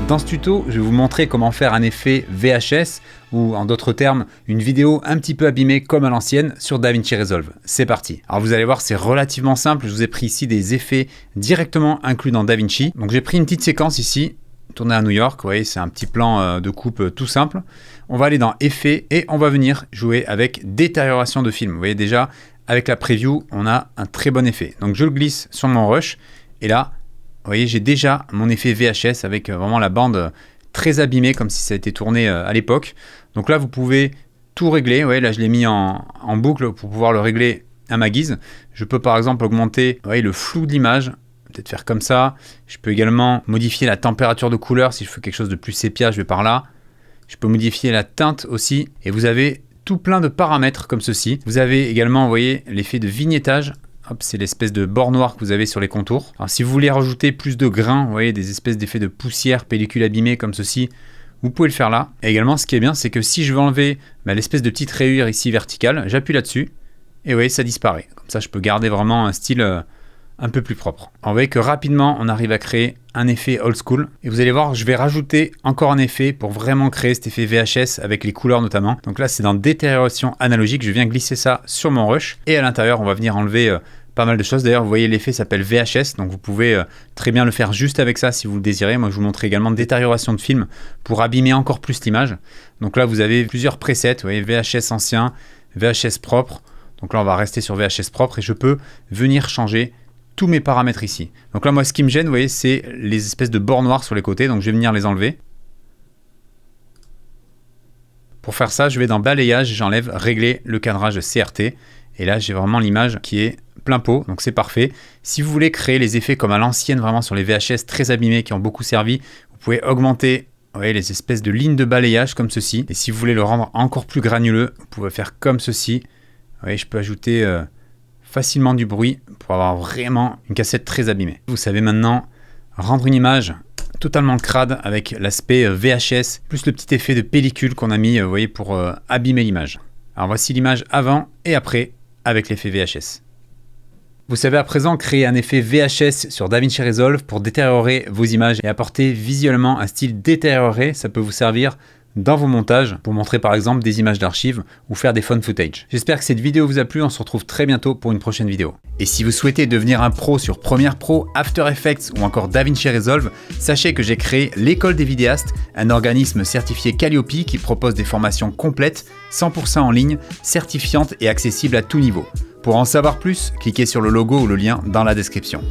Dans ce tuto, je vais vous montrer comment faire un effet VHS ou en d'autres termes, une vidéo un petit peu abîmée comme à l'ancienne sur DaVinci Resolve. C'est parti. Alors vous allez voir, c'est relativement simple. Je vous ai pris ici des effets directement inclus dans DaVinci. Donc j'ai pris une petite séquence ici, tournée à New York. Vous voyez, c'est un petit plan de coupe tout simple. On va aller dans Effets et on va venir jouer avec détérioration de film. Vous voyez déjà, avec la preview, on a un très bon effet. Donc je le glisse sur mon rush et là, vous voyez, j'ai déjà mon effet VHS avec vraiment la bande très abîmée, comme si ça a été tourné à l'époque. Donc là, vous pouvez tout régler. Vous voyez, là, je l'ai mis en boucle pour pouvoir le régler à ma guise. Je peux par exemple augmenter, vous voyez, le flou de l'image. Peut-être faire comme ça. Je peux également modifier la température de couleur. Si je fais quelque chose de plus sépia, je vais par là. Je peux modifier la teinte aussi. Et vous avez tout plein de paramètres comme ceci. Vous avez également, vous voyez, l'effet de vignettage. Hop, c'est l'espèce de bord noir que vous avez sur les contours. Alors si vous voulez rajouter plus de grains, vous voyez, des espèces d'effets de poussière, pellicule abîmée comme ceci, vous pouvez le faire là. Et également, ce qui est bien, c'est que si je veux enlever l'espèce de petite rayure ici verticale, j'appuie là-dessus et vous voyez, ça disparaît. Comme ça, je peux garder vraiment un style un peu plus propre. Alors, vous voyez que rapidement, on arrive à créer un effet old school. Et vous allez voir, je vais rajouter encore un effet pour vraiment créer cet effet VHS avec les couleurs notamment. Donc là, c'est dans détérioration analogique. Je viens glisser ça sur mon rush. Et à l'intérieur, on va venir enlever pas mal de choses. D'ailleurs, vous voyez, l'effet s'appelle VHS. Donc vous pouvez très bien le faire juste avec ça si vous le désirez. Moi, je vous montre également détérioration de film pour abîmer encore plus l'image. Donc là, vous avez plusieurs presets. Vous voyez, VHS ancien, VHS propre. Donc là, on va rester sur VHS propre et je peux venir changer tous mes paramètres ici. Donc là, moi, ce qui me gêne, vous voyez, c'est les espèces de bords noirs sur les côtés. Donc je vais venir les enlever. Pour faire ça, je vais dans balayage, j'enlève régler le cadrage CRT. Et là, j'ai vraiment l'image qui est plein pot. Donc c'est parfait. Si vous voulez créer les effets comme à l'ancienne, vraiment sur les VHS très abîmés qui ont beaucoup servi, vous pouvez augmenter, vous voyez, les espèces de lignes de balayage comme ceci. Et si vous voulez le rendre encore plus granuleux, vous pouvez faire comme ceci. Vous voyez, je peux ajouter facilement du bruit pour avoir vraiment une cassette très abîmée. Vous savez maintenant rendre une image totalement crade avec l'aspect VHS plus le petit effet de pellicule qu'on a mis, vous voyez, pour abîmer l'image. Alors voici l'image avant et après avec l'effet VHS. Vous savez à présent créer un effet VHS sur DaVinci Resolve pour détériorer vos images et apporter visuellement un style détérioré. Ça peut vous servir dans vos montages pour montrer par exemple des images d'archives ou faire des found footage. J'espère que cette vidéo vous a plu, on se retrouve très bientôt pour une prochaine vidéo. Et si vous souhaitez devenir un pro sur Premiere Pro, After Effects ou encore DaVinci Resolve, sachez que j'ai créé l'école des vidéastes, un organisme certifié Calliope qui propose des formations complètes, 100% en ligne, certifiantes et accessibles à tout niveau. Pour en savoir plus, cliquez sur le logo ou le lien dans la description.